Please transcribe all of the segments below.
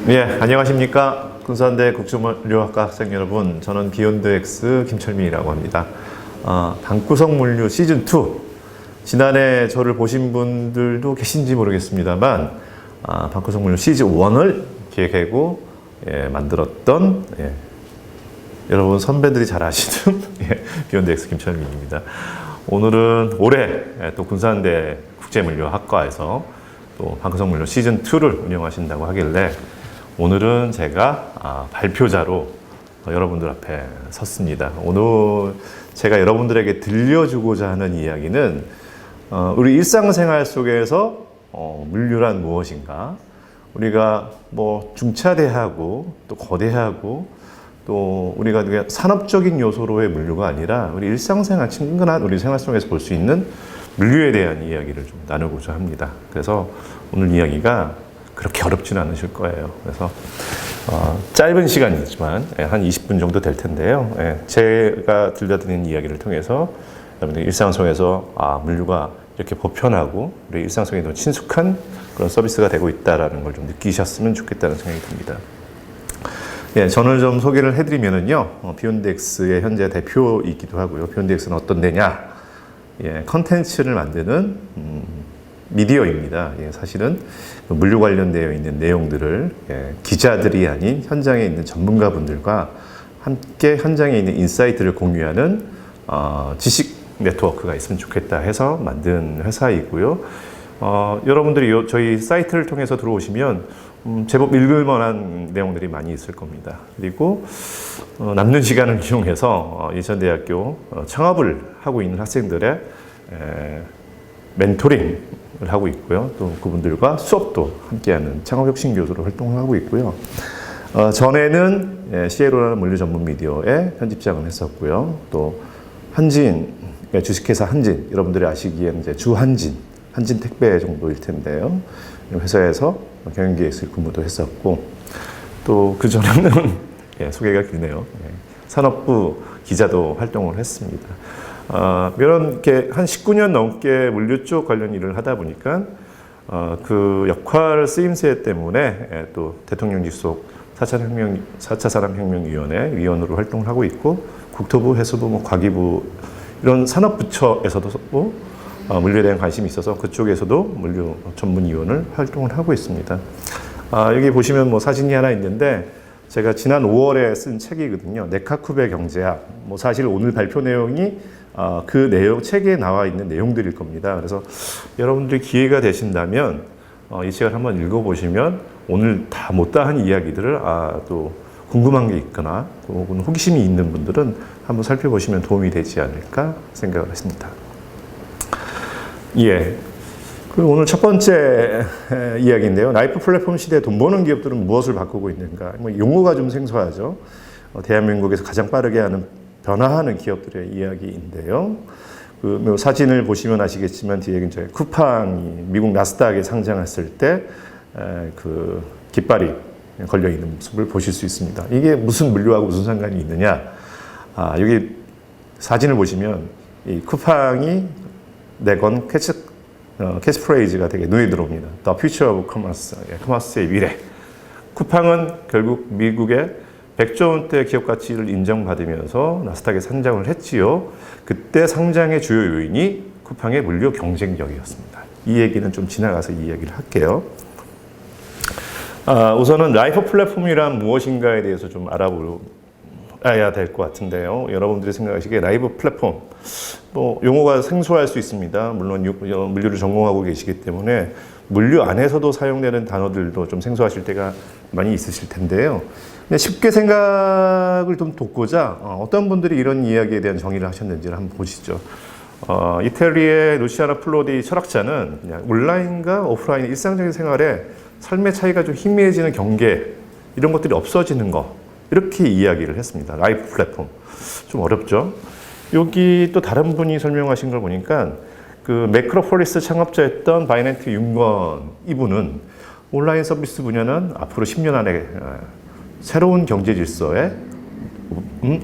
예, 안녕하십니까. 군산대 국정물류학과 학생 여러분, 저는 비욘드엑스 김철민이라고 합니다. 방구석 물류 시즌2, 지난해 저를 보신 분들도 계신지 모르겠습니다만 방구석 물류 시즌1을 기획하고 만들었던 여러분 선배들이 잘 아시는 비욘드엑스 김철민입니다. 오늘은 올해 또 군산대 국제물류학과에서 또 방구석 물류 시즌2를 운영하신다고 하길래 오늘은 제가 발표자로 여러분들 앞에 섰습니다. 오늘 제가 여러분들에게 들려주고자 하는 이야기는 우리 일상생활 속에서 물류란 무엇인가, 우리가 뭐 중차대하고 또 거대하고 또 우리가 산업적인 요소로의 물류가 아니라 우리 일상생활, 친근한 우리 생활 속에서 볼 수 있는 물류에 대한 이야기를 좀 나누고자 합니다. 그래서 오늘 이야기가 그렇게 어렵지는 않으실 거예요. 그래서 짧은 시간이지만 한 20분 정도 될 텐데요. 제가 들려드리는 이야기를 통해서 여러분들 일상 속에서 물류가 이렇게 보편하고 우리 일상 속에도 친숙한 그런 서비스가 되고 있다는 걸 좀 느끼셨으면 좋겠다는 생각이 듭니다. 저는 좀 소개를 해드리면은요, 비욘드엑스의 현재 대표이기도 하고요. 비욘드엑스는 어떤 데냐? 컨텐츠를 만드는 미디어입니다. 사실은 물류 관련되어 있는 내용들을 기자들이 아닌 현장에 있는 전문가분들과 함께 현장에 있는 인사이트를 공유하는 지식 네트워크가 있으면 좋겠다 해서 만든 회사이고요. 여러분들이 저희 사이트를 통해서 들어오시면 제법 읽을 만한 내용들이 많이 있을 겁니다. 그리고 남는 시간을 이용해서 예천대학교 창업을 하고 있는 학생들의 멘토링을 하고 있고요. 또 그분들과 수업도 함께하는 창업혁신 교수로 활동을 하고 있고요. 전에는 CLO라는 물류 전문 미디어에 편집장을 했었고요. 또 한진, 주식회사 한진, 여러분들이 아시기에는 이제 주한진, 한진 택배 정도일 텐데요. 회사에서 경영기획실 근무도 했었고, 또 그 전에는 소개가 길네요. 산업부 기자도 활동을 했습니다. 이렇게 한 19년 넘게 물류 쪽 관련 일을 하다 보니까 그 역할 쓰임새 때문에 또 대통령 직속 4차 산업혁명위원회 위원으로 활동을 하고 있고, 국토부, 해수부, 과기부 이런 산업부처에서도 물류에 대한 관심이 있어서 그쪽에서도 물류 전문위원을 활동을 하고 있습니다. 여기 보시면 사진이 하나 있는데, 제가 지난 5월에 쓴 책이거든요. 네카쿠베 경제학. 사실 오늘 발표 내용이 그 내용, 책에 나와 있는 내용들일 겁니다. 그래서 여러분들이 기회가 되신다면 이 책을 한번 읽어보시면 오늘 다 못다한 이야기들을 또 궁금한 게 있거나 혹은 호기심이 있는 분들은 한번 살펴보시면 도움이 되지 않을까 생각을 했습니다. 그리고 오늘 첫 번째 이야기인데요. 라이프 플랫폼 시대에 돈 버는 기업들은 무엇을 바꾸고 있는가? 용어가 좀 생소하죠. 대한민국에서 가장 빠르게 하는 변화하는 기업들의 이야기인데요. 그 사진을 보시면 아시겠지만 뒤에 이제 쿠팡이 미국 나스닥에 상장했을 때 그 깃발이 걸려 있는 모습을 보실 수 있습니다. 이게 무슨 물류하고 무슨 상관이 있느냐? 여기 사진을 보시면 이 쿠팡이 내건 캐치프레이즈가 되게 눈에 들어옵니다. The future of commerce, 커머스의 미래. 쿠팡은 결국 미국의 100조 원대 기업 가치를 인정받으면서 나스닥에 상장을 했지요. 그때 상장의 주요 요인이 쿠팡의 물류 경쟁력이었습니다. 이 얘기는 좀 지나가서 이 얘기를 할게요. 우선은 라이프 플랫폼이란 무엇인가에 대해서 좀 알아봐야 될 것 같은데요. 여러분들이 생각하시기에 라이브 플랫폼, 용어가 생소할 수 있습니다. 물론 물류를 전공하고 계시기 때문에 물류 안에서도 사용되는 단어들도 좀 생소하실 때가 많이 있으실 텐데요. 근데 쉽게 생각을 좀 돕고자 어떤 분들이 이런 이야기에 대한 정의를 하셨는지를 한번 보시죠. 이태리의 루시아나 플로디 철학자는 그냥 온라인과 오프라인 일상적인 생활에 삶의 차이가 좀 희미해지는 경계, 이런 것들이 없어지는 거, 이렇게 이야기를 했습니다. 라이프 플랫폼. 좀 어렵죠? 여기 또 다른 분이 설명하신 걸 보니까 그 매크로폴리스 창업자였던 바이낸트 윤건, 이분은 온라인 서비스 분야는 앞으로 10년 안에 새로운 경제 질서에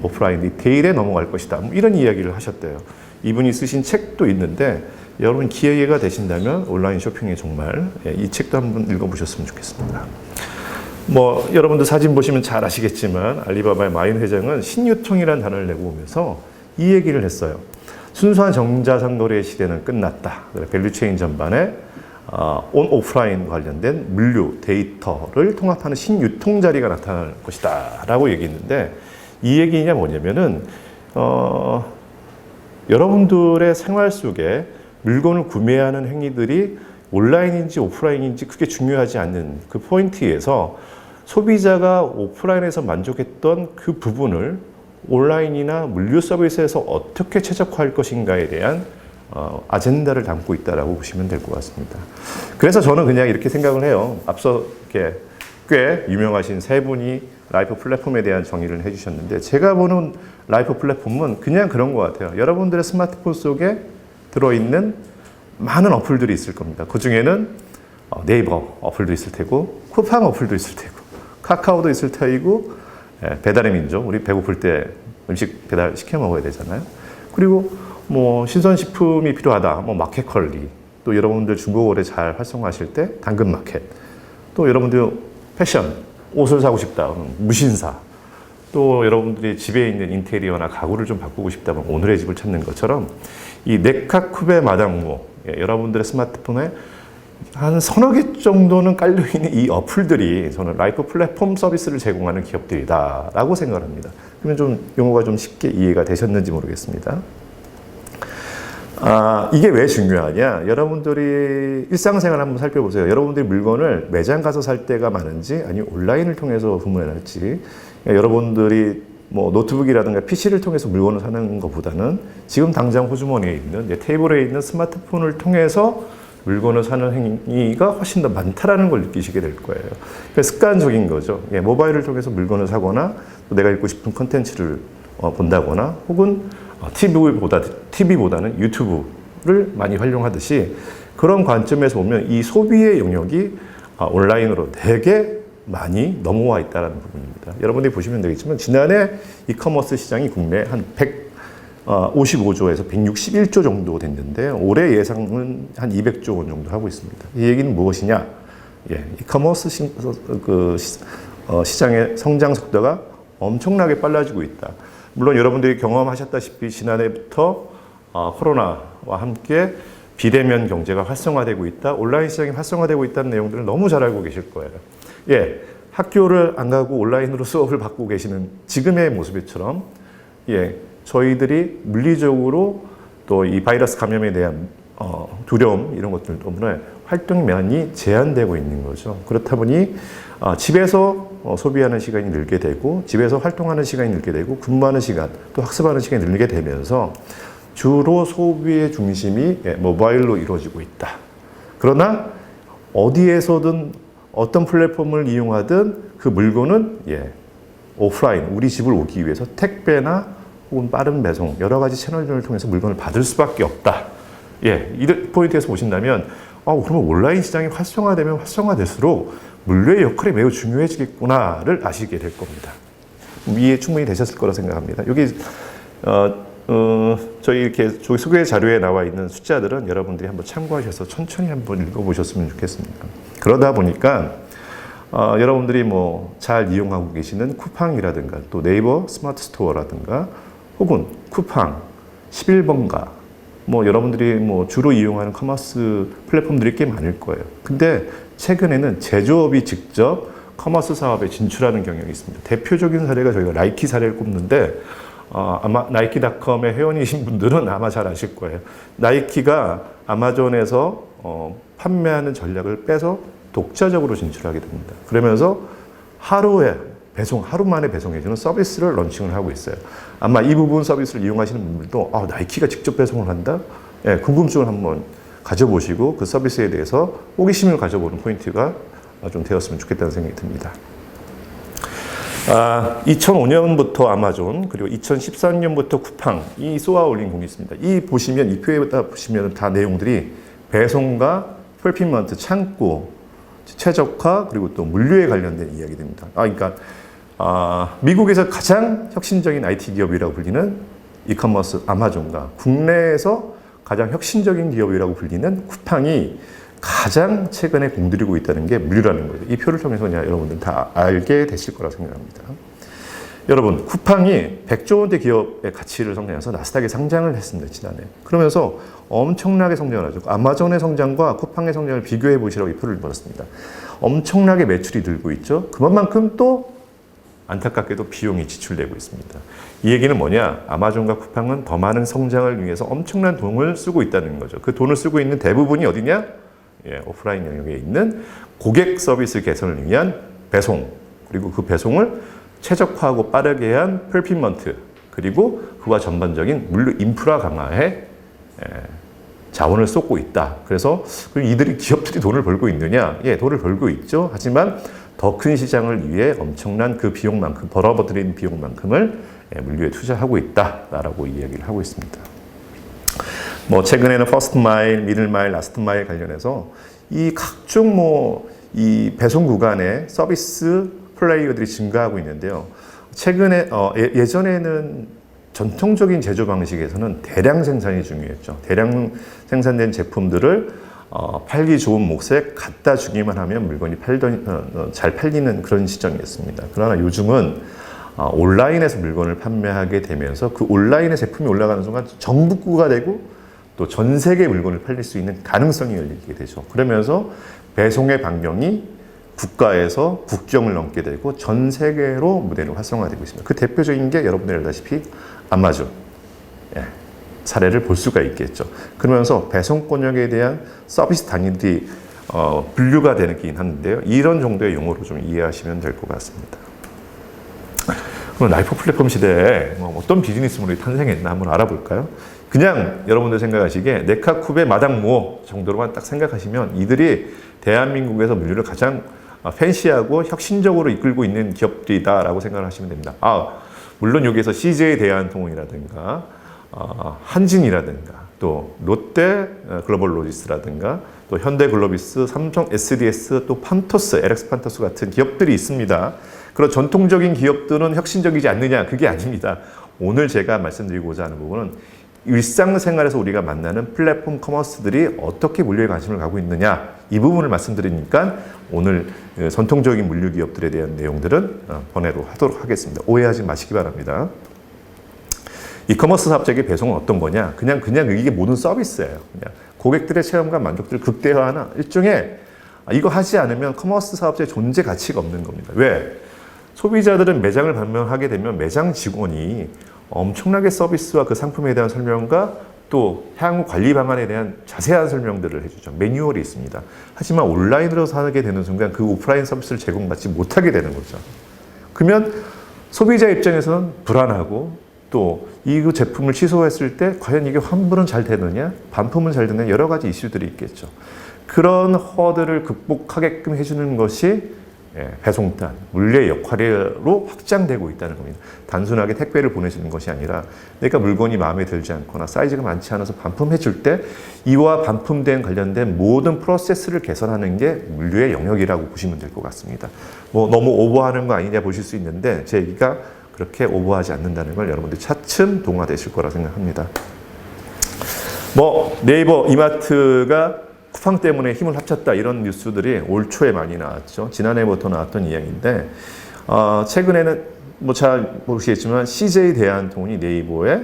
오프라인 리테일에 넘어갈 것이다. 뭐 이런 이야기를 하셨대요. 이분이 쓰신 책도 있는데 여러분 기회가 되신다면 온라인 쇼핑에 정말 이 책도 한번 읽어보셨으면 좋겠습니다. 뭐 여러분들 사진 보시면 잘 아시겠지만 알리바바의 마인 회장은 신유통이라는 단어를 내고 오면서 이 얘기를 했어요. 순수한 정자상 거래의 시대는 끝났다. 밸류체인 전반에 온 오프라인 관련된 물류 데이터를 통합하는 신유통 자리가 나타날 것이다 라고 얘기했는데 이 얘기냐 뭐냐면은 여러분들의 생활 속에 물건을 구매하는 행위들이 온라인인지 오프라인인지 크게 중요하지 않는 그 포인트에서 소비자가 오프라인에서 만족했던 그 부분을 온라인이나 물류 서비스에서 어떻게 최적화할 것인가에 대한 아젠다를 담고 있다라고 보시면 될 것 같습니다. 그래서 저는 그냥 이렇게 생각을 해요. 앞서 이렇게 꽤 유명하신 세 분이 라이프 플랫폼에 대한 정의를 해주셨는데 제가 보는 라이프 플랫폼은 그냥 그런 것 같아요. 여러분들의 스마트폰 속에 들어있는 많은 어플들이 있을 겁니다. 그 중에는 네이버 어플도 있을 테고 쿠팡 어플도 있을 테고 카카오도 있을 테이고 배달의 민족, 우리 배고플 때 음식 배달 시켜 먹어야 되잖아요. 그리고 뭐 신선식품이 필요하다, 뭐 마켓컬리, 또 여러분들 중고거래 잘 활성화하실 때 당근마켓, 또 여러분들 패션, 옷을 사고 싶다, 무신사, 또 여러분들이 집에 있는 인테리어나 가구를 좀 바꾸고 싶다면 오늘의 집을 찾는 것처럼 이 네카쿠베 마당모, 여러분들의 스마트폰에 한 서너 개 정도는 깔려있는 이 어플들이 저는 라이프 플랫폼 서비스를 제공하는 기업들이다라고 생각을 합니다. 그러면 좀 용어가 좀 쉽게 이해가 되셨는지 모르겠습니다. 이게 왜 중요하냐? 여러분들이 일상생활 한번 살펴보세요. 여러분들이 물건을 매장 가서 살 때가 많은지 아니면 온라인을 통해서 구매를 할지, 여러분들이 뭐 노트북이라든가 PC를 통해서 물건을 사는 것보다는 지금 당장 호주머니에 있는 테이블에 있는 스마트폰을 통해서 물건을 사는 행위가 훨씬 더 많다라는 걸 느끼시게 될 거예요. 그러니까 습관적인 거죠. 모바일을 통해서 물건을 사거나 또 내가 읽고 싶은 콘텐츠를 본다거나 혹은 TV보다는 유튜브를 많이 활용하듯이 그런 관점에서 보면 이 소비의 영역이 온라인으로 되게 많이 넘어와 있다는 부분입니다. 여러분들이 보시면 되겠지만 지난해 이커머스 시장이 국내 한 155조에서 161조 정도 됐는데 올해 예상은 한 200조 원 정도 하고 있습니다. 이 얘기는 무엇이냐? 이커머스 시장의 성장 속도가 엄청나게 빨라지고 있다. 물론 여러분들이 경험하셨다시피 지난해부터 코로나와 함께 비대면 경제가 활성화되고 있다, 온라인 시장이 활성화되고 있다는 내용들을 너무 잘 알고 계실 거예요. 학교를 안 가고 온라인으로 수업을 받고 계시는 지금의 모습처럼 저희들이 물리적으로 또 이 바이러스 감염에 대한 두려움 이런 것들 때문에 활동이 많이 제한되고 있는 거죠. 그렇다 보니 집에서 소비하는 시간이 늘게 되고 집에서 활동하는 시간이 늘게 되고 근무하는 시간 또 학습하는 시간이 늘게 되면서 주로 소비의 중심이 모바일로 이루어지고 있다. 그러나 어디에서든 어떤 플랫폼을 이용하든 그 물건은 오프라인 우리 집을 오기 위해서 택배나 혹은 빠른 배송 여러 가지 채널들을 통해서 물건을 받을 수밖에 없다. 이 포인트에서 보신다면 그러면 온라인 시장이 활성화되면 활성화될수록 물류의 역할이 매우 중요해지겠구나를 아시게 될 겁니다. 이해 충분히 되셨을 거라 생각합니다. 여기 저희 이렇게 소개 자료에 나와 있는 숫자들은 여러분들이 한번 참고하셔서 천천히 한번 읽어보셨으면 좋겠습니다. 그러다 보니까 여러분들이 뭐 잘 이용하고 계시는 쿠팡이라든가 또 네이버 스마트 스토어라든가 혹은 쿠팡 11번가 뭐 여러분들이 뭐 주로 이용하는 커머스 플랫폼들이 꽤 많을 거예요. 근데 최근에는 제조업이 직접 커머스 사업에 진출하는 경향이 있습니다. 대표적인 사례가 저희가 나이키 사례를 꼽는데 아마 나이키닷컴의 회원이신 분들은 아마 잘 아실 거예요. 나이키가 아마존에서 판매하는 전략을 빼서 독자적으로 진출하게 됩니다. 그러면서 하루 만에 배송해주는 서비스를 런칭을 하고 있어요. 아마 이 부분 서비스를 이용하시는 분들도 나이키가 직접 배송을 한다? 궁금증을 한번 가져보시고 그 서비스에 대해서 호기심을 가져보는 포인트가 좀 되었으면 좋겠다는 생각이 듭니다. 2005년부터 아마존 그리고 2013년부터 쿠팡이 쏘아 올린 공이 있습니다. 이 표에다 보시면 다 내용들이 배송과 풀필먼트, 창고, 최적화 그리고 또 물류에 관련된 이야기입니다. 그러니까 미국에서 가장 혁신적인 IT 기업이라고 불리는 이커머스 아마존과 국내에서 가장 혁신적인 기업이라고 불리는 쿠팡이 가장 최근에 공들이고 있다는 게 물류라는 거예요. 이 표를 통해서 그냥 여러분들 다 알게 되실 거라고 생각합니다. 여러분, 쿠팡이 100조 원대 기업의 가치를 성장해서 나스닥에 상장을 했습니다, 지난해. 그러면서 엄청나게 성장을 하죠. 아마존의 성장과 쿠팡의 성장을 비교해 보시라고 이 표를 벌었습니다. 엄청나게 매출이 늘고 있죠. 그만큼 또 안타깝게도 비용이 지출되고 있습니다. 이 얘기는 뭐냐? 아마존과 쿠팡은 더 많은 성장을 위해서 엄청난 돈을 쓰고 있다는 거죠. 그 돈을 쓰고 있는 대부분이 어디냐? 오프라인 영역에 있는 고객 서비스 개선을 위한 배송, 그리고 그 배송을 최적화하고 빠르게 한 풀필먼트, 그리고 그와 전반적인 물류 인프라 강화에 자원을 쏟고 있다. 그래서 기업들이 돈을 벌고 있느냐? 돈을 벌고 있죠. 하지만 더 큰 시장을 위해 엄청난 그 비용만큼, 벌어들인 비용만큼을 물류에 투자하고 있다라고 이야기를 하고 있습니다. 최근에는 퍼스트 마일, 미들 마일, 라스트 마일 관련해서 이 각종 이 배송 구간의 서비스 플레이어들이 증가하고 있는데요. 최근에 예전에는 전통적인 제조 방식에서는 대량 생산이 중요했죠. 대량 생산된 제품들을 팔기 좋은 몫에 갖다 주기만 하면 물건이 잘 팔리는 그런 시점이었습니다. 그러나 요즘은 온라인에서 물건을 판매하게 되면서 그 온라인에 제품이 올라가는 순간 정복구가 되고 또 전 세계 물건을 팔릴 수 있는 가능성이 열리게 되죠. 그러면서 배송의 반경이 국가에서 국경을 넘게 되고 전 세계로 무대를 활성화되고 있습니다. 그 대표적인 게 여러분들 알다시피 아마존 사례를 볼 수가 있겠죠. 그러면서 배송권역에 대한 서비스 단위들이 분류가 되긴 하는데요. 이런 정도의 용어로 좀 이해하시면 될 것 같습니다. 그럼 라이프 플랫폼 시대에 어떤 비즈니스 모델이 탄생했나 한번 알아볼까요? 그냥 여러분들 생각하시기에 네카쿱의 마당모 정도로만 딱 생각하시면 이들이 대한민국에서 물류를 가장 팬시하고 혁신적으로 이끌고 있는 기업들이다라고 생각을 하시면 됩니다. 물론 여기에서 CJ 대한통운이라든가 한진이라든가 또 롯데 글로벌 로지스라든가 또 현대 글로비스, 삼성 SDS, 또 판토스, LX 판토스 같은 기업들이 있습니다. 그런 전통적인 기업들은 혁신적이지 않느냐? 그게 아닙니다. 오늘 제가 말씀드리고자 하는 부분은 일상생활에서 우리가 만나는 플랫폼 커머스들이 어떻게 물류에 관심을 갖고 있느냐, 이 부분을 말씀드리니까 오늘 전통적인 물류 기업들에 대한 내용들은 번외로 하도록 하겠습니다. 오해하지 마시기 바랍니다. 이커머스 사업자의 배송은 어떤 거냐? 그냥 이게 모든 서비스예요. 그냥 고객들의 체험과 만족도를 극대화하는 일종의 이거 하지 않으면 커머스 사업자의 존재 가치가 없는 겁니다. 왜? 소비자들은 매장을 방문하게 되면 매장 직원이 엄청나게 서비스와 그 상품에 대한 설명과 또 향후 관리 방안에 대한 자세한 설명들을 해주죠. 매뉴얼이 있습니다. 하지만 온라인으로 사게 되는 순간 그 오프라인 서비스를 제공받지 못하게 되는 거죠. 그러면 소비자 입장에서는 불안하고 또 이 제품을 취소했을 때 과연 이게 환불은 잘 되느냐, 반품은 잘 되느냐, 여러 가지 이슈들이 있겠죠. 그런 허들을 극복하게끔 해주는 것이 배송단, 물류의 역할로 확장되고 있다는 겁니다. 단순하게 택배를 보내주는 것이 아니라 내가 물건이 마음에 들지 않거나 사이즈가 많지 않아서 반품해 줄 때 이와 반품된 관련된 모든 프로세스를 개선하는 게 물류의 영역이라고 보시면 될 것 같습니다. 너무 오버하는 거 아니냐 보실 수 있는데 제 얘기가 그렇게 오버하지 않는다는 걸 여러분들이 차츰 동화되실 거라 생각합니다. 네이버, 이마트가 쿠팡 때문에 힘을 합쳤다, 이런 뉴스들이 올 초에 많이 나왔죠. 지난해부터 나왔던 이야기인데 최근에는 잘 모르시겠지만 CJ 대한통운이 네이버의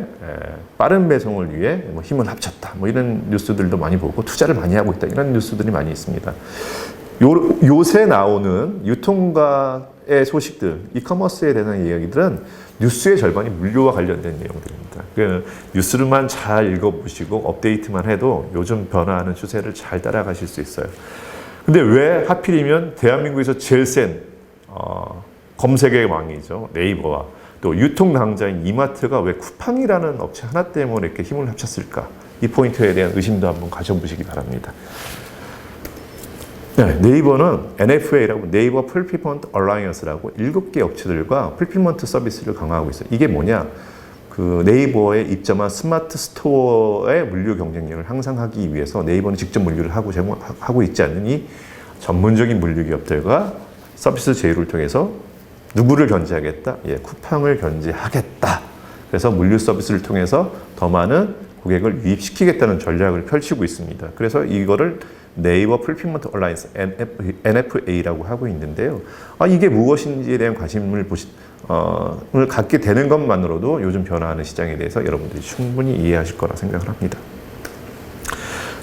빠른 배송을 위해 힘을 합쳤다, 이런 뉴스들도 많이 보고 투자를 많이 하고 있다, 이런 뉴스들이 많이 있습니다. 요새 나오는 유통가의 소식들, 이커머스에 대한 이야기들은 뉴스의 절반이 물류와 관련된 내용들입니다. 그 뉴스를만 잘 읽어보시고 업데이트만 해도 요즘 변화하는 추세를 잘 따라가실 수 있어요. 근데 왜 하필이면 대한민국에서 제일 센 검색의 왕이죠, 네이버와 또 유통 당자인 이마트가 왜 쿠팡이라는 업체 하나 때문에 이렇게 힘을 합쳤을까? 이 포인트에 대한 의심도 한번 가져보시기 바랍니다. 네이버는 NFA라고 네이버 풀필먼트 얼라이언스라고 7개 업체들과 풀필먼트 서비스를 강화하고 있어요. 이게 뭐냐? 그 네이버에 입점한 스마트 스토어의 물류 경쟁력을 향상하기 위해서 네이버는 직접 물류를 하고 있지 않으니 전문적인 물류 기업들과 서비스 제휴를 통해서 누구를 견제하겠다? 예, 쿠팡을 견제하겠다. 그래서 물류 서비스를 통해서 더 많은 고객을 유입시키겠다는 전략을 펼치고 있습니다. 그래서 이거를 네이버 풀필먼트 얼라이언스 NFA라고 하고 있는데요. 이게 무엇인지에 대한 관심을 갖게 되는 것만으로도 요즘 변화하는 시장에 대해서 여러분들이 충분히 이해하실 거라 생각을 합니다.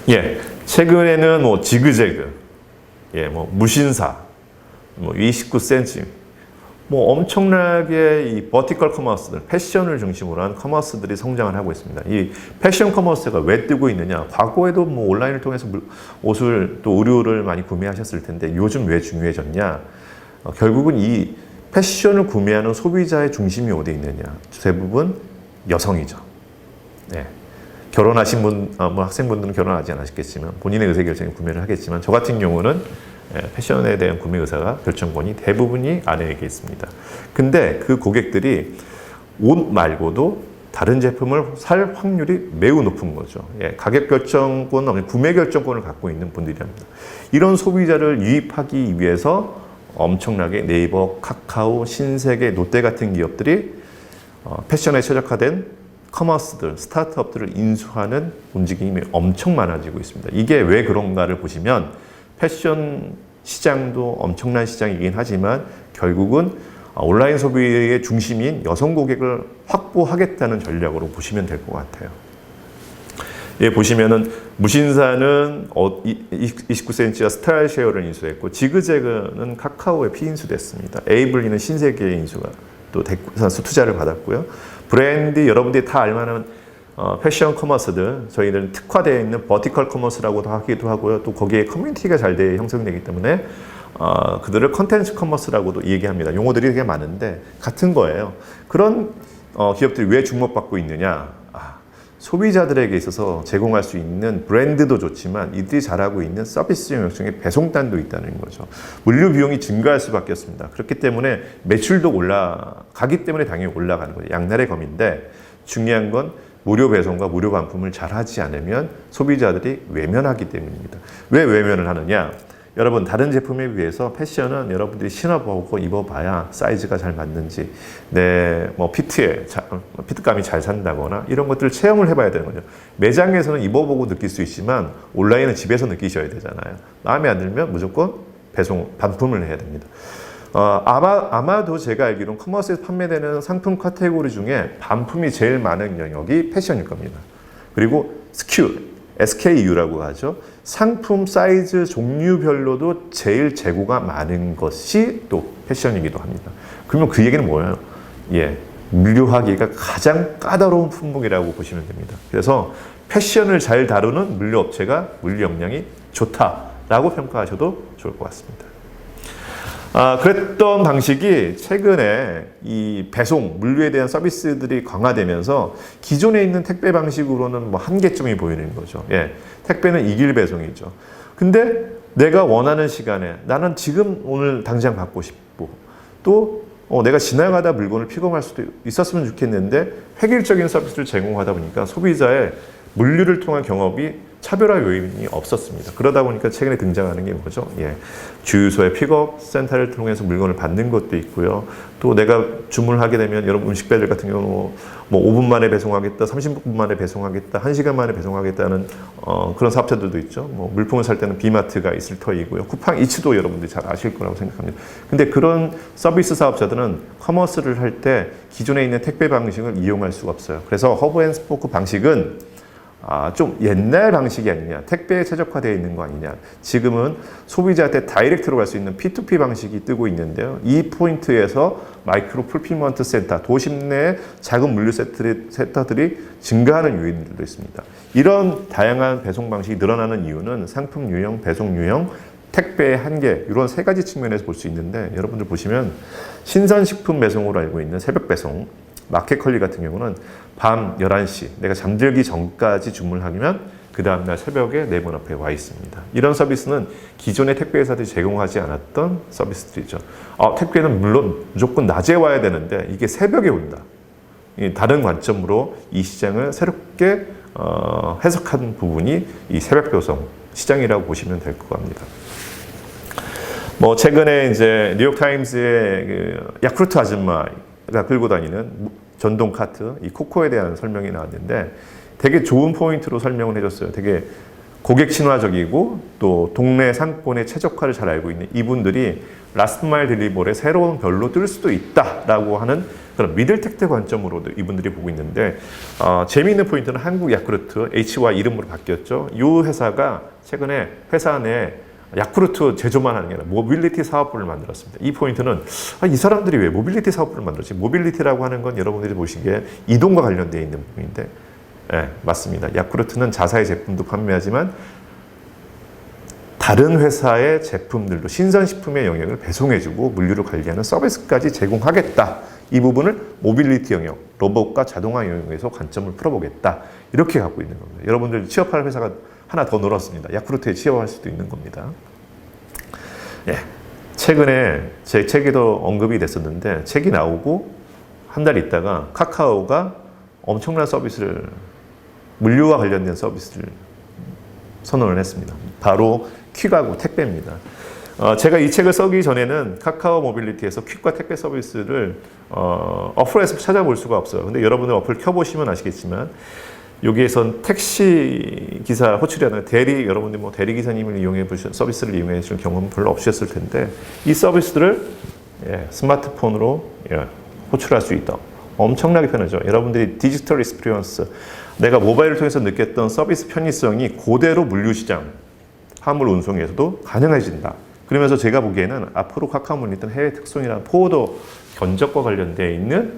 예, 최근에는 뭐 지그재그, 예, 뭐 무신사, 뭐 29cm, 뭐 엄청나게 이 버티컬 커머스들, 패션을 중심으로 한 커머스들이 성장을 하고 있습니다. 이 패션 커머스가 왜 뜨고 있느냐? 과거에도 뭐 온라인을 통해서 옷을 또 의류를 많이 구매하셨을 텐데 요즘 왜 중요해졌냐? 결국은 이 패션을 구매하는 소비자의 중심이 어디에 있느냐? 대부분 여성이죠. 네. 결혼하신 분, 뭐 학생분들은 결혼하지 않으셨겠지만 본인의 의사결정에 구매를 하겠지만 저 같은 경우는 패션에 대한 구매 의사가 결정권이 대부분이 아내에게 있습니다. 근데 그 고객들이 옷 말고도 다른 제품을 살 확률이 매우 높은 거죠. 예, 가격 결정권, 구매 결정권을 갖고 있는 분들이랍니다. 이런 소비자를 유입하기 위해서 엄청나게 네이버, 카카오, 신세계, 롯데 같은 기업들이 패션에 최적화된 커머스들, 스타트업들을 인수하는 움직임이 엄청 많아지고 있습니다. 이게 왜 그런가를 보시면 패션 시장도 엄청난 시장이긴 하지만 결국은 온라인 소비의 중심인 여성 고객을 확보하겠다는 전략으로 보시면 될 것 같아요. 예, 보시면은 무신사는 29cm와 스타일쉐어를 인수했고 지그재그는 카카오에 피인수됐습니다. 에이블리는 신세계의 인수가 또 투자를 받았고요. 브랜드 여러분들이 다 알만한 패션 커머스들 저희들은 특화되어 있는 버티컬 커머스라고도 하기도 하고요. 또 거기에 커뮤니티가 잘 형성되기 때문에 그들을 컨텐츠 커머스라고도 얘기합니다. 용어들이 되게 많은데 같은 거예요. 그런 기업들이 왜 주목받고 있느냐? 소비자들에게 있어서 제공할 수 있는 브랜드도 좋지만 이들이 잘하고 있는 서비스 영역 중에 배송단도 있다는 거죠. 물류 비용이 증가할 수밖에 없습니다. 그렇기 때문에 매출도 올라가기 때문에 당연히 올라가는 거죠. 양날의 검인데 중요한 건 무료 배송과 무료 반품을 잘 하지 않으면 소비자들이 외면하기 때문입니다. 왜 외면을 하느냐? 여러분 다른 제품에 비해서 패션은 여러분들이 신어보고 입어봐야 사이즈가 잘 맞는지 뭐 피트감이 잘 산다거나 이런 것들을 체험을 해봐야 되는 거죠. 매장에서는 입어보고 느낄 수 있지만 온라인은 집에서 느끼셔야 되잖아요. 마음에 안 들면 무조건 반품을 해야 됩니다. 아마도 제가 알기로는 커머스에서 판매되는 상품 카테고리 중에 반품이 제일 많은 영역이 패션일 겁니다. 그리고 SKU라고 하죠. 상품 사이즈 종류별로도 제일 재고가 많은 것이 또 패션이기도 합니다. 그러면 그 얘기는 뭐예요? 예, 물류하기가 가장 까다로운 품목이라고 보시면 됩니다. 그래서 패션을 잘 다루는 물류업체가 물류 역량이 좋다라고 평가하셔도 좋을 것 같습니다. 그랬던 방식이 최근에 이 배송, 물류에 대한 서비스들이 강화되면서 기존에 있는 택배 방식으로는 뭐 한계점이 보이는 거죠. 예, 택배는 이길 배송이죠. 근데 내가 원하는 시간에 나는 지금 오늘 당장 받고 싶고 또 내가 지나가다 물건을 픽업할 수도 있었으면 좋겠는데 획일적인 서비스를 제공하다 보니까 소비자의 물류를 통한 경험이 차별화 요인이 없었습니다. 그러다 보니까 최근에 등장하는 게 뭐죠? 예, 주유소의 픽업 센터를 통해서 물건을 받는 것도 있고요. 또 내가 주문을 하게 되면 여러분 음식 배달 같은 경우 뭐 5분 만에 배송하겠다, 30분 만에 배송하겠다, 1시간 만에 배송하겠다는 그런 사업자들도 있죠. 뭐 물품을 살 때는 비마트가 있을 터이고요. 쿠팡 이츠도 여러분들이 잘 아실 거라고 생각합니다. 근데 그런 서비스 사업자들은 커머스를 할 때 기존에 있는 택배 방식을 이용할 수가 없어요. 그래서 허브앤스포크 방식은 좀 옛날 방식이 아니냐, 택배에 최적화되어 있는 거 아니냐. 지금은 소비자한테 다이렉트로 갈 수 있는 P2P 방식이 뜨고 있는데요. 이 포인트에서 마이크로 풀필먼트 센터, 도심 내 작은 물류 센터들이 증가하는 요인들도 있습니다. 이런 다양한 배송 방식이 늘어나는 이유는 상품 유형, 배송 유형, 택배의 한계, 이런 세 가지 측면에서 볼 수 있는데 여러분들 보시면 신선식품 배송으로 알고 있는 새벽 배송, 마켓컬리 같은 경우는 밤 11시 내가 잠들기 전까지 주문을 하면 그 다음날 새벽에 내 문 앞에 와 있습니다. 이런 서비스는 기존의 택배 회사들이 제공하지 않았던 서비스들이죠. 택배는 물론 무조건 낮에 와야 되는데 이게 새벽에 온다. 다른 관점으로 이 시장을 새롭게 해석한 부분이 이 새벽 배송 시장이라고 보시면 될 것 같습니다. 뭐 최근에 이제 뉴욕 타임스의 그 야쿠르트 아줌마가 끌고 다니는 전동 카트 이 코코에 대한 설명이 나왔는데 되게 좋은 포인트로 설명을 해줬어요. 되게 고객 친화적이고 또 동네 상권의 최적화를 잘 알고 있는 이분들이 라스트 마일 딜리버리의 새로운 별로 뜰 수도 있다라고 하는 그런 미들텍트 관점으로 이분들이 보고 있는데 재미있는 포인트는 한국 야쿠르트 HY 이름으로 바뀌었죠. 이 회사가 최근에 회사 내 야쿠르트 제조만 하는 게 아니라 모빌리티 사업부를 만들었습니다. 이 포인트는 이 사람들이 왜 모빌리티 사업부를 만들었지? 모빌리티라고 하는 건 여러분들이 보시기에 이동과 관련되어 있는 부분인데 네, 맞습니다. 야쿠르트는 자사의 제품도 판매하지만 다른 회사의 제품들도 신선식품의 영역을 배송해주고 물류를 관리하는 서비스까지 제공하겠다. 이 부분을 모빌리티 영역, 로봇과 자동화 영역에서 관점을 풀어보겠다. 이렇게 갖고 있는 겁니다. 여러분들 취업할 회사가 하나 더 늘었습니다. 야쿠르트에 취업할 수도 있는 겁니다. 예, 최근에 제 책에도 언급이 됐었는데 책이 나오고 한 달 있다가 카카오가 엄청난 서비스를 물류와 관련된 서비스를 선언을 했습니다. 바로 퀵하고 택배입니다. 제가 이 책을 쓰기 전에는 카카오 모빌리티에서 퀵과 택배 서비스를 어플에서 찾아볼 수가 없어요. 근데 여러분들 어플 켜보시면 아시겠지만 여기에선 택시 기사 호출하는 여러분들 뭐 대리 기사님을 이용해 보신 서비스를 이용해 주실 경험은 별로 없으셨을 텐데 이 서비스를 스마트폰으로 호출할 수 있다. 엄청나게 편하죠. 여러분들이 디지털 익스피리언스, 내가 모바일을 통해서 느꼈던 서비스 편의성이 그대로 물류시장, 화물 운송에서도 가능해진다. 그러면서 제가 보기에는 앞으로 카카오 모빌리티는 해외 특성이나 포워더 견적과 관련되어 있는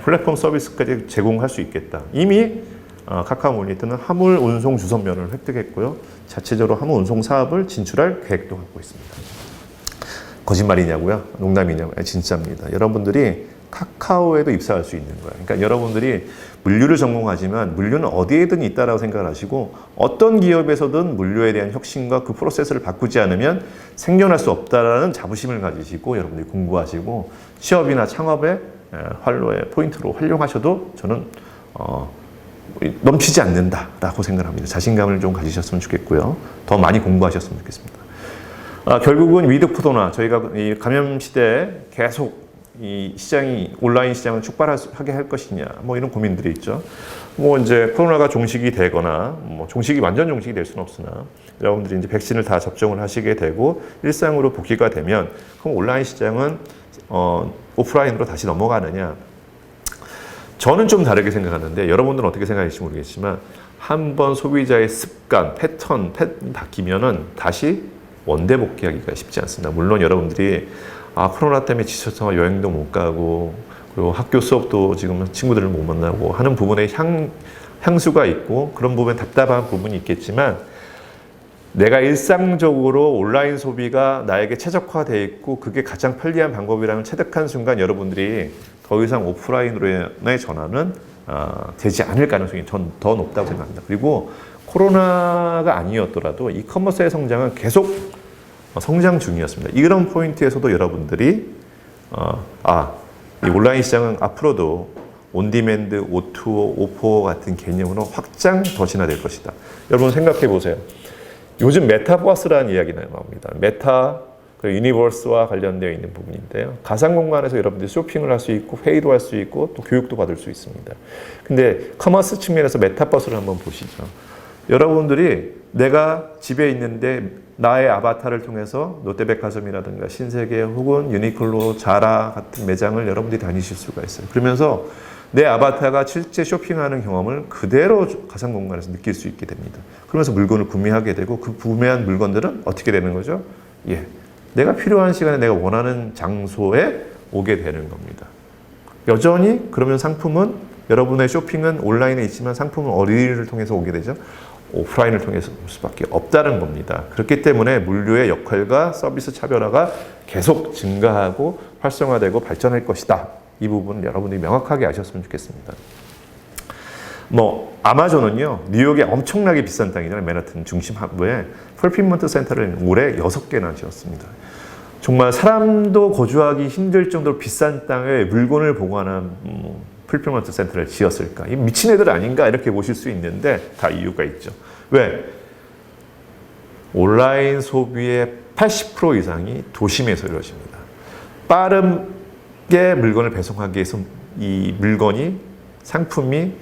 플랫폼 서비스까지 제공할 수 있겠다. 이미 카카오 모빌리티는 화물 운송 주선면을 획득했고요. 자체적으로 화물 운송 사업을 진출할 계획도 갖고 있습니다. 거짓말이냐고요? 농담이냐고요? 진짜입니다. 여러분들이 카카오에도 입사할 수 있는 거예요. 그러니까 여러분들이 물류를 전공하지만 물류는 어디에든 있다라고 생각을 하시고 어떤 기업에서든 물류에 대한 혁신과 그 프로세스를 바꾸지 않으면 생존할 수 없다라는 자부심을 가지시고 여러분들이 공부하시고 취업이나 창업의 활로의 포인트로 활용하셔도 저는 넘치지 않는다라고 생각합니다. 자신감을 좀 가지셨으면 좋겠고요. 더 많이 공부하셨으면 좋겠습니다. 결국은 위드푸드나 저희가 이 감염 시대에 계속 이 시장이 온라인 시장을 축발하게 할 것이냐 뭐 이런 고민들이 있죠. 뭐 이제 코로나가 종식이 되거나 뭐 종식이 완전 종식이 될 수는 없으나 여러분들이 이제 백신을 다 접종을 하시게 되고 일상으로 복귀가 되면 그럼 온라인 시장은 오프라인으로 다시 넘어가느냐? 저는 좀 다르게 생각하는데 여러분들은 어떻게 생각하실지 모르겠지만 한번 소비자의 습관, 패턴이 바뀌면은 다시 원대 복귀하기가 쉽지 않습니다. 물론 여러분들이 코로나 때문에 지쳐서 여행도 못 가고 그리고 학교 수업도 지금 친구들을 못 만나고 하는 부분에 향수가 있고 그런 부분에 답답한 부분이 있겠지만 내가 일상적으로 온라인 소비가 나에게 최적화되어 있고 그게 가장 편리한 방법이라면 체득한 순간 여러분들이 더 이상 오프라인으로의 전환은 되지 않을 가능성이 전 더 높다고 생각합니다. 그리고 코로나가 아니었더라도 이커머스의 성장은 계속 성장 중이었습니다. 이런 포인트에서도 여러분들이 이 온라인 시장은 앞으로도 온디맨드, O2O, O4 같은 개념으로 확장 더 진화될 것이다. 여러분 생각해 보세요. 요즘 메타버스라는 이야기가 나옵니다. 메타, 유니버스와 관련되어 있는 부분인데요. 가상 공간에서 여러분들이 쇼핑을 할 수 있고 회의도 할 수 있고 또 교육도 받을 수 있습니다. 근데 커머스 측면에서 메타버스를 한번 보시죠. 여러분들이 내가 집에 있는데 나의 아바타를 통해서 롯데백화점이라든가 신세계 혹은 유니클로, 자라 같은 매장을 여러분들이 다니실 수가 있어요. 그러면서 내 아바타가 실제 쇼핑하는 경험을 그대로 가상 공간에서 느낄 수 있게 됩니다. 그러면서 물건을 구매하게 되고 그 구매한 물건들은 어떻게 되는 거죠? 내가 필요한 시간에 내가 원하는 장소에 오게 되는 겁니다. 여전히 그러면 상품은 여러분의 쇼핑은 온라인에 있지만 상품은 어디를 통해서 오게 되죠? 오프라인을 통해서 올 수밖에 없다는 겁니다. 그렇기 때문에 물류의 역할과 서비스 차별화가 계속 증가하고 활성화되고 발전할 것이다. 이 부분은 여러분들이 명확하게 아셨으면 좋겠습니다. 아마존은요, 뉴욕에 엄청나게 비싼 땅이잖아요. 맨하튼 중심 하부에 풀필먼트 센터를 올해 6개나 지었습니다. 정말 사람도 거주하기 힘들 정도로 비싼 땅에 물건을 보관한 풀필먼트 센터를 지었을까? 이 미친 애들 아닌가? 이렇게 보실 수 있는데 다 이유가 있죠. 왜? 온라인 소비의 80% 이상이 도심에서 이루어집니다. 빠르게 물건을 배송하기 위해서 이 물건이 상품이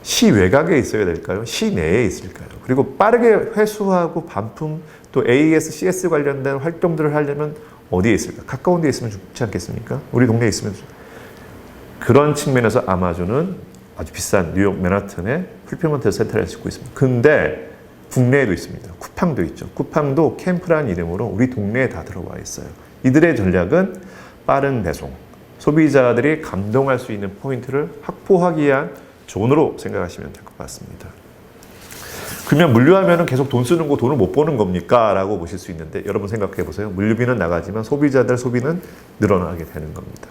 시 외곽에 있어야 될까요? 시 내에 있을까요? 그리고 빠르게 회수하고 반품 또 AS, CS 관련된 활동들을 하려면 어디에 있을까? 가까운 데 있으면 좋지 않겠습니까? 우리 동네에 있으면 그런 측면에서 아마존은 아주 비싼 뉴욕 맨하튼의 풀필먼트 센터를 짓고 있습니다. 근데 국내에도 있습니다. 쿠팡도 있죠. 쿠팡도 캠프라는 이름으로 우리 동네에 다 들어와 있어요. 이들의 전략은 빠른 배송, 소비자들이 감동할 수 있는 포인트를 확보하기 위한 존으로 생각하시면 될 것 같습니다. 그러면 물류하면 계속 돈 쓰는 거 돈을 못 버는 겁니까? 라고 보실 수 있는데 여러분 생각해 보세요. 물류비는 나가지만 소비자들 소비는 늘어나게 되는 겁니다.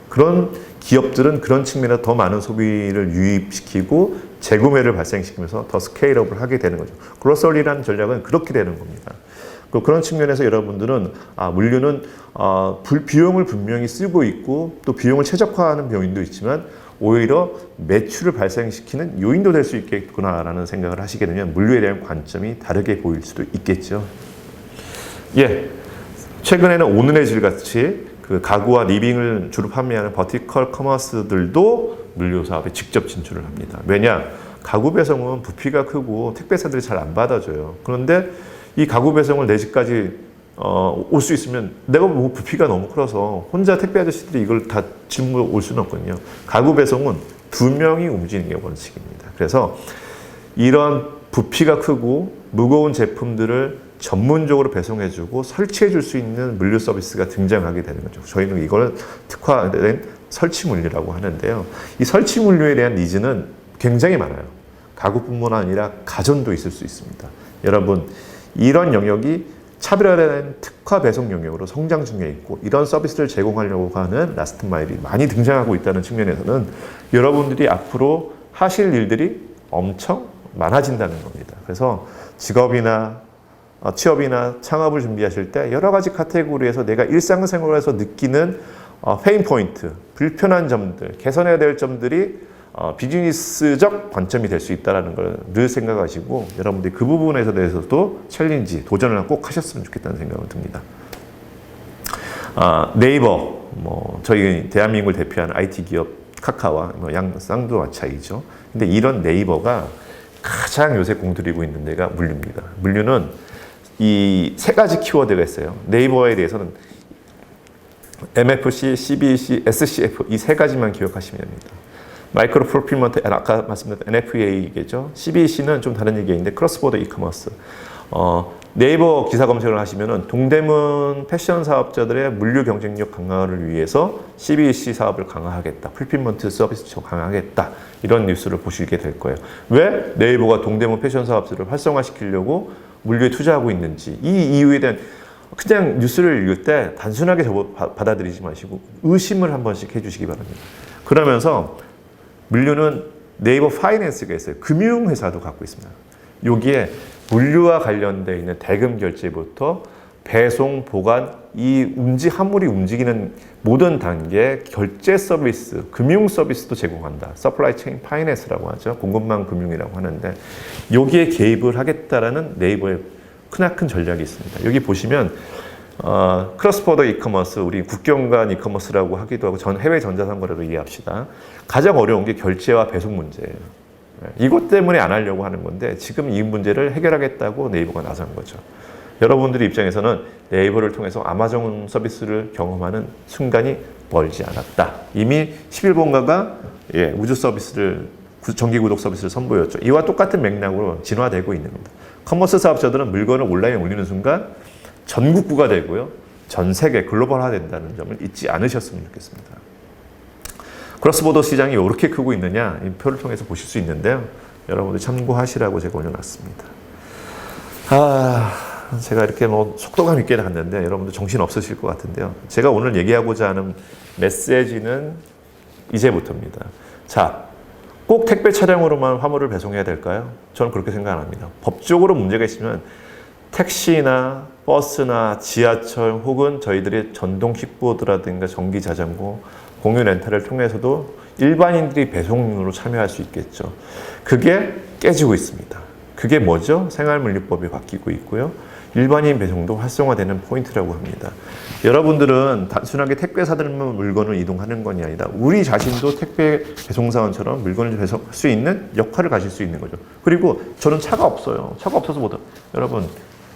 그런 기업들은 그런 측면에서 더 많은 소비를 유입시키고 재구매를 발생시키면서 더 스케일업을 하게 되는 거죠. 그로서리라는 전략은 그렇게 되는 겁니다. 그런 측면에서 여러분들은 물류는 비용을 분명히 쓰고 있고 또 비용을 최적화하는 요인도 있지만 오히려 매출을 발생시키는 요인도 될 수 있겠구나라는 생각을 하시게 되면 물류에 대한 관점이 다르게 보일 수도 있겠죠. 예, 최근에는 오늘의 질 같이 그 가구와 리빙을 주로 판매하는 버티컬 커머스들도 물류 사업에 직접 진출을 합니다. 왜냐? 가구 배송은 부피가 크고 택배사들이 잘 안 받아줘요. 그런데 이 가구 배송을 내 집까지 올 수 있으면 내가 뭐 부피가 너무 커서 혼자 택배 아저씨들이 이걸 다 짊고 올 수는 없거든요. 가구 배송은 2명이 움직이는 게 원칙입니다. 그래서 이런 부피가 크고 무거운 제품들을 전문적으로 배송해주고 설치해줄 수 있는 물류 서비스가 등장하게 되는 거죠. 저희는 이걸 특화된 설치 물류라고 하는데요. 이 설치 물류에 대한 니즈는 굉장히 많아요. 가구뿐만 아니라 가전도 있을 수 있습니다. 여러분, 이런 영역이 차별화된 특화 배송 영역으로 성장 중에 있고 이런 서비스를 제공하려고 하는 라스트 마일이 많이 등장하고 있다는 측면에서는 여러분들이 앞으로 하실 일들이 엄청 많아진다는 겁니다. 그래서 직업이나 취업이나 창업을 준비하실 때 여러 가지 카테고리에서 내가 일상생활에서 느끼는 페인 포인트, 불편한 점들, 개선해야 될 점들이 비즈니스적 관점이 될 수 있다는 걸 늘 생각하시고 여러분들이 그 부분에 대해서도 챌린지, 도전을 꼭 하셨으면 좋겠다는 생각이 듭니다. 네이버, 저희 대한민국을 대표하는 IT 기업 카카오와 쌍두마차이죠. 근데 이런 네이버가 가장 요새 공들이고 있는 데가 물류입니다. 물류는 이 세 가지 키워드가 있어요. 네이버에 대해서는 MFC, CBC, SCF 이 세 가지만 기억하시면 됩니다. 마이크로 풀필먼트, 아까 말씀드린 NFA겠죠. CBC는 좀 다른 얘기인데 크로스보더 이커머스. 네이버 기사 검색을 하시면은 동대문 패션 사업자들의 물류 경쟁력 강화를 위해서 CBC 사업을 강화하겠다. 풀필먼트 서비스 강화하겠다. 이런 뉴스를 보시게 될 거예요. 왜 네이버가 동대문 패션 사업들을 활성화시키려고 물류에 투자하고 있는지 이 이유에 대한 그냥 뉴스를 읽을 때 단순하게 받아들이지 마시고 의심을 한 번씩 해주시기 바랍니다. 그러면서 물류는 네이버 파이낸스가 있어요. 금융회사도 갖고 있습니다. 여기에 물류와 관련되어 있는 대금 결제부터 배송, 보관, 화물이 움직이는 모든 단계 결제 서비스, 금융 서비스도 제공한다. 서플라이 체인 파이낸스라고 하죠. 공급망 금융이라고 하는데 여기에 개입을 하겠다라는 네이버의 크나큰 전략이 있습니다. 여기 보시면 크로스보더 이커머스, 우리 국경 간 이커머스라고 하기도 하고 해외 전자상거래로 이해합시다. 가장 어려운 게 결제와 배송 문제예요. 이것 때문에 안 하려고 하는 건데 지금 이 문제를 해결하겠다고 네이버가 나선 거죠. 여러분들의 입장에서는 네이버를 통해서 아마존 서비스를 경험하는 순간이 멀지 않았다. 이미 11번가가 우주 서비스를 정기 구독 서비스를 선보였죠. 이와 똑같은 맥락으로 진화되고 있는 겁니다. 커머스 사업자들은 물건을 온라인에 올리는 순간 전국구가 되고요. 전 세계 글로벌화 된다는 점을 잊지 않으셨으면 좋겠습니다. 크로스보더 시장이 이렇게 크고 있느냐 이 표를 통해서 보실 수 있는데요. 여러분들 참고하시라고 제가 올려놨습니다. 제가 이렇게 속도감 있게 갔는데 여러분들 정신 없으실 것 같은데요. 제가 오늘 얘기하고자 하는 메시지는 이제부터입니다. 자, 꼭 택배 차량으로만 화물을 배송해야 될까요? 저는 그렇게 생각 안 합니다. 법적으로 문제가 있으면 택시나 버스나 지하철 혹은 저희들의 전동 킥보드라든가 전기 자전거, 공유 렌탈을 통해서도 일반인들이 배송으로 참여할 수 있겠죠. 그게 깨지고 있습니다. 그게 뭐죠? 생활물류법이 바뀌고 있고요. 일반인 배송도 활성화되는 포인트라고 합니다. 여러분들은 단순하게 택배사들만 물건을 이동하는 것이 아니다. 우리 자신도 택배 배송사원처럼 물건을 배송할 수 있는 역할을 가질 수 있는 거죠. 그리고 저는 차가 없어요. 차가 없어서 못. 여러분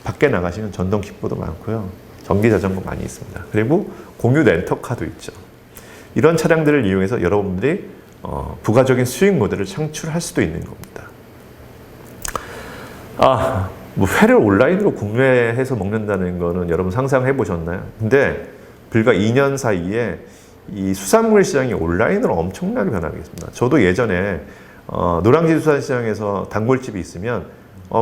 밖에 나가시면 전동 킥보드 많고요. 전기 자전거 많이 있습니다. 그리고 공유 렌터카도 있죠. 이런 차량들을 이용해서 여러분들이 부가적인 수익 모델을 창출할 수도 있는 겁니다. 뭐 회를 온라인으로 구매해서 먹는다는 거는 여러분 상상해 보셨나요? 근데 불과 2년 사이에 이 수산물 시장이 온라인으로 엄청나게 변하겠습니다. 저도 예전에 노량진 수산시장에서 단골집이 있으면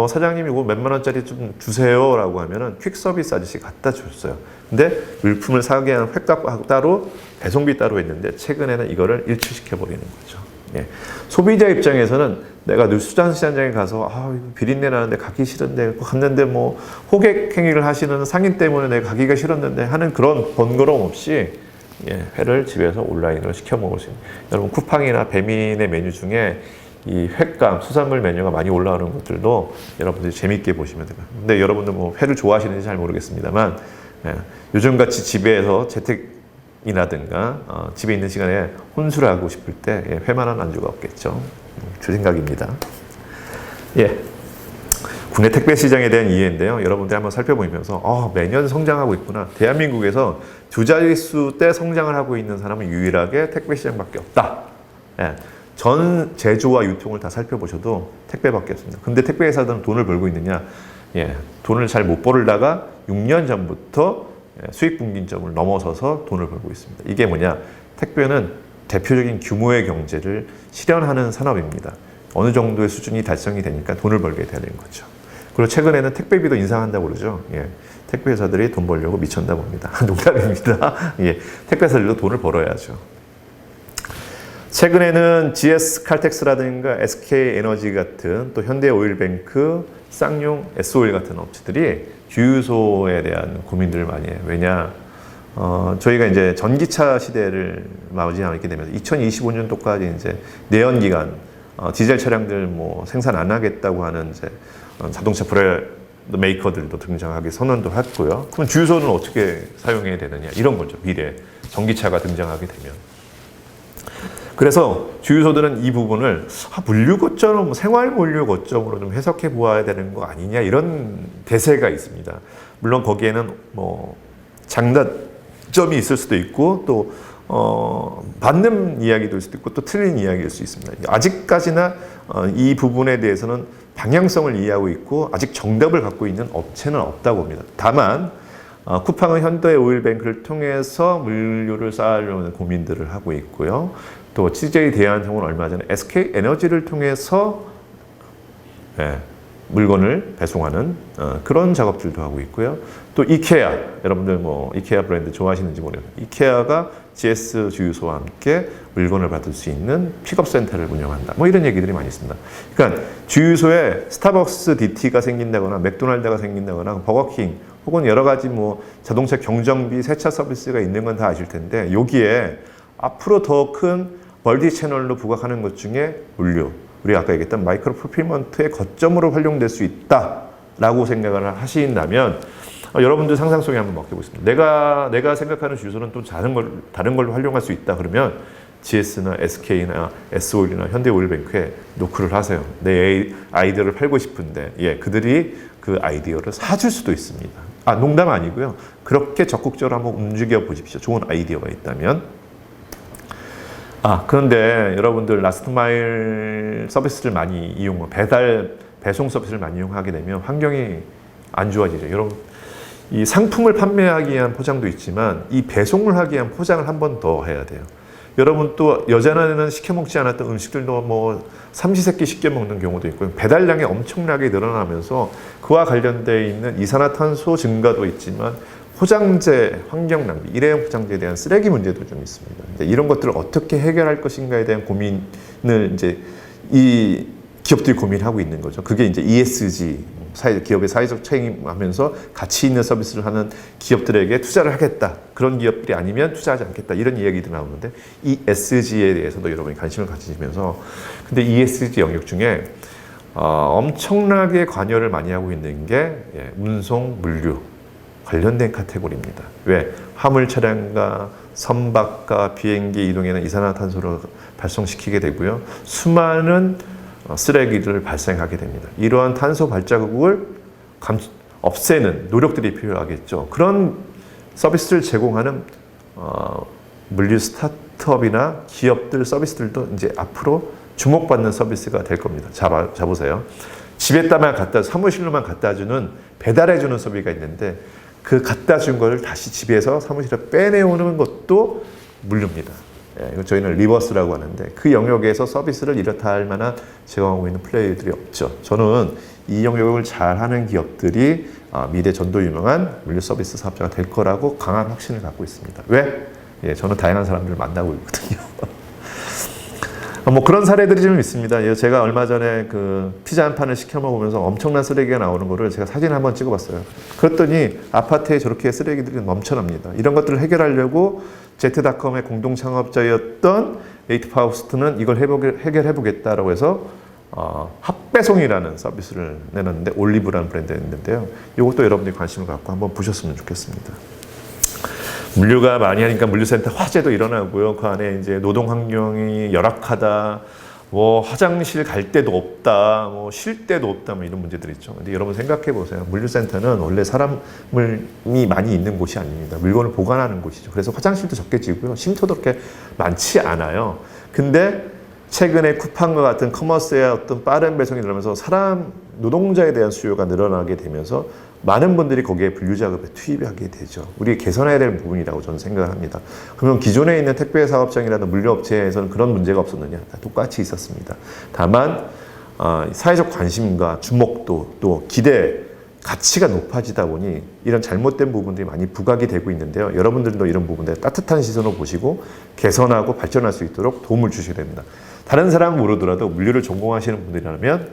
사장님이 이거 몇만 원짜리 좀 주세요 라고 하면은 퀵 서비스 아저씨 갖다 줬어요. 근데 물품을 사게 하는 획값 따로 배송비 따로 했는데 최근에는 이거를 일치시켜 버리는 거죠. 예. 소비자 입장에서는 내가 수산시장에 가서 비린내 나는데 가기 싫은데 갔는데 뭐 호객 행위를 하시는 상인 때문에 내가 가기가 싫었는데 하는 그런 번거로움 없이 회를 집에서 온라인으로 시켜 먹을 수 있는. 여러분 쿠팡이나 배민의 메뉴 중에 이 횟감 수산물 메뉴가 많이 올라오는 것들도 여러분들이 재밌게 보시면 됩니다. 근데 여러분들 뭐 회를 좋아하시는지 잘 모르겠습니다만 요즘같이 집에서 재택이라든가 집에 있는 시간에 혼술을 하고 싶을 때 회만한 안주가 없겠죠. 제 생각입니다. 국내 택배 시장에 대한 이해인데요. 여러분들이 한번 살펴보면서 매년 성장하고 있구나. 대한민국에서 두 자릿수 때 성장을 하고 있는 사람은 유일하게 택배 시장밖에 없다. 전 제조와 유통을 다 살펴보셔도 택배밖에 없습니다. 근데 택배 회사들은 돈을 벌고 있느냐? 돈을 잘 못 벌다가 6년 전부터 수익 분기점을 넘어서서 돈을 벌고 있습니다. 이게 뭐냐? 택배는 대표적인 규모의 경제를 실현하는 산업입니다. 어느 정도의 수준이 달성이 되니까 돈을 벌게 되는 거죠. 그리고 최근에는 택배비도 인상한다고 그러죠. 택배 회사들이 돈 벌려고 미쳤다고 합니다. 농담입니다. 택배 회사들도 돈을 벌어야죠. 최근에는 GS 칼텍스라든가 SK 에너지 같은 또 현대오일뱅크, 쌍용, S오일 같은 업체들이 주유소에 대한 고민들을 많이 해요. 왜냐? 저희가 이제 전기차 시대를 맞이하게 되면서 2025년도까지 이제 내연기관 디젤 차량들 뭐 생산 안 하겠다고 하는 이제 자동차 브랜드 메이커들도 등장하기 선언도 했고요. 그럼 주유소는 어떻게 사용해야 되느냐? 이런 거죠. 미래 전기차가 등장하게 되면. 그래서 주유소들은 이 부분을 물류 거점, 생활 물류 거점으로 좀 해석해 보아야 되는 거 아니냐 이런 대세가 있습니다. 물론 거기에는 뭐 장단점이 있을 수도 있고 또 맞는 이야기도 있을 수도 있고 또 틀린 이야기일 수 있습니다. 아직까지나 이 부분에 대해서는 방향성을 이해하고 있고 아직 정답을 갖고 있는 업체는 없다고 봅니다. 다만 쿠팡은 현대오일뱅크를 통해서 물류를 쌓으려는 고민들을 하고 있고요. 또 CJ 대한통운 얼마 전에 SK 에너지를 통해서 물건을 배송하는 그런 작업들도 하고 있고요. 또 이케아, 여러분들 뭐 이케아 브랜드 좋아하시는지 모르겠어요. 이케아가 GS 주유소와 함께 물건을 받을 수 있는 픽업센터를 운영한다. 뭐 이런 얘기들이 많이 있습니다. 그러니까 주유소에 스타벅스 DT가 생긴다거나 맥도날드가 생긴다거나 버거킹 혹은 여러 가지 뭐 자동차 경정비, 세차 서비스가 있는 건 다 아실 텐데 여기에 앞으로 더 큰 멀티 채널로 부각하는 것 중에 물류, 우리가 아까 얘기했던 마이크로 풀필먼트의 거점으로 활용될 수 있다라고 생각을 하신다면 여러분들 상상 속에 한번 맡겨보겠습니다. 내가 생각하는 주유소는 또 다른 걸로 활용할 수 있다 그러면 GS나 SK나 S오일이나 현대오일뱅크에 노크를 하세요. 내 아이디어를 팔고 싶은데 그들이 그 아이디어를 사줄 수도 있습니다. 농담 아니고요. 그렇게 적극적으로 한번 움직여 보십시오. 좋은 아이디어가 있다면. 그런데 여러분들 라스트 마일 서비스를 많이 배송 서비스를 많이 이용하게 되면 환경이 안 좋아지죠. 여러분, 이 상품을 판매하기 위한 포장도 있지만 이 배송을 하기 위한 포장을 한 번 더 해야 돼요. 여러분 또 여전에는 시켜 먹지 않았던 음식들도 뭐 삼시세끼 시켜 먹는 경우도 있고요. 배달량이 엄청나게 늘어나면서 그와 관련되어 있는 이산화탄소 증가도 있지만 포장재, 환경 낭비, 일회용 포장재에 대한 쓰레기 문제도 좀 있습니다. 이런 것들을 어떻게 해결할 것인가에 대한 고민을 이제 이 기업들이 고민하고 있는 거죠. 그게 이제 ESG, 기업의 사회적 책임하면서 가치 있는 서비스를 하는 기업들에게 투자를 하겠다. 그런 기업들이 아니면 투자하지 않겠다. 이런 이야기도 나오는데 ESG에 대해서도 여러분이 관심을 가지시면서 근데 ESG 영역 중에 엄청나게 관여를 많이 하고 있는 게 운송, 물류 관련된 카테고리입니다. 왜? 화물 차량과 선박과 비행기 이동에는 이산화탄소를 발생시키게 되고요. 수많은 쓰레기를 발생하게 됩니다. 이러한 탄소 발자국을 없애는 노력들이 필요하겠죠. 그런 서비스를 제공하는 물류 스타트업이나 기업들 서비스들도 이제 앞으로 주목받는 서비스가 될 겁니다. 보세요. 집에다만 사무실로만 갖다 주는 배달해주는 서비스가 있는데 그 갖다 준 거를 다시 집에서 사무실에 빼내오는 것도 물류입니다. 저희는 리버스라고 하는데 그 영역에서 서비스를 이렇다 할 만한 제공하고 있는 플레이들이 없죠. 저는 이 영역을 잘하는 기업들이 미래 전도 유명한 물류 서비스 사업자가 될 거라고 강한 확신을 갖고 있습니다. 왜? 저는 다양한 사람들을 만나고 있거든요. 뭐 그런 사례들이 좀 있습니다. 제가 얼마 전에 그 피자 한 판을 시켜 먹으면서 엄청난 쓰레기가 나오는 거를 제가 사진 한번 찍어봤어요. 그랬더니 아파트에 저렇게 쓰레기들이 넘쳐납니다. 이런 것들을 해결하려고 제트닷컴의 공동 창업자였던 에이트파우스트는 이걸 해결해보겠다라고 해서 합배송이라는 서비스를 내놨는데 올리브라는 브랜드였는데요. 이것도 여러분들이 관심을 갖고 한번 보셨으면 좋겠습니다. 물류가 많이 하니까 물류센터 화재도 일어나고요. 그 안에 이제 노동 환경이 열악하다, 뭐 화장실 갈 데도 없다, 뭐 쉴 데도 없다, 뭐 이런 문제들이 있죠. 근데 여러분 생각해 보세요. 물류센터는 원래 사람이 많이 있는 곳이 아닙니다. 물건을 보관하는 곳이죠. 그래서 화장실도 적게 지고요. 쉼터도 그렇게 많지 않아요. 근데 최근에 쿠팡과 같은 커머스의 어떤 빠른 배송이 늘어나면서 노동자에 대한 수요가 늘어나게 되면서 많은 분들이 거기에 분류 작업에 투입하게 되죠. 우리 개선해야 될 부분이라고 저는 생각을 합니다. 그러면 기존에 있는 택배 사업장이라든 물류업체에서는 그런 문제가 없었느냐? 다 똑같이 있었습니다. 다만 사회적 관심과 주목도 또 기대, 가치가 높아지다 보니 이런 잘못된 부분들이 많이 부각이 되고 있는데요. 여러분들도 이런 부분에 따뜻한 시선으로 보시고 개선하고 발전할 수 있도록 도움을 주셔야 됩니다. 다른 사람은 모르더라도 물류를 전공하시는 분들이라면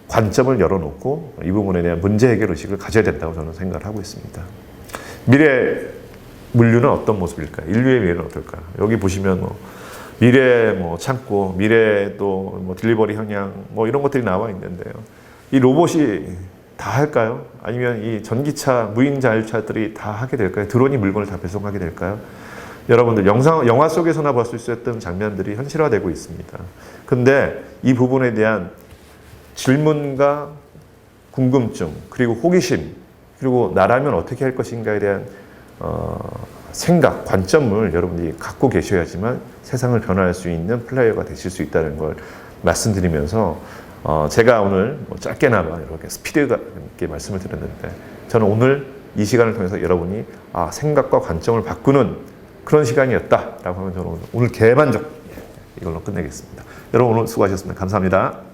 관점을 열어놓고 이 부분에 대한 문제 해결 의식을 가져야 된다고 저는 생각을 하고 있습니다. 미래 물류는 어떤 모습일까요? 인류의 미래는 어떨까요? 여기 보시면 미래 창고, 미래 또 딜리버리 형량 이런 것들이 나와 있는데요. 이 로봇이 다 할까요? 아니면 이 전기차, 무인 자율차들이 다 하게 될까요? 드론이 물건을 다 배송하게 될까요? 여러분들 영화 속에서나 볼 수 있었던 장면들이 현실화되고 있습니다. 근데 이 부분에 대한 질문과 궁금증, 그리고 호기심, 그리고 나라면 어떻게 할 것인가에 대한 생각, 관점을 여러분들이 갖고 계셔야지만 세상을 변화할 수 있는 플레이어가 되실 수 있다는 걸 말씀드리면서 제가 오늘 짧게나마 이렇게 스피드 있게 말씀을 드렸는데 저는 오늘 이 시간을 통해서 여러분이 생각과 관점을 바꾸는 그런 시간이었다라고 하면 저는 오늘 개만족 이걸로 끝내겠습니다. 여러분 오늘 수고하셨습니다. 감사합니다.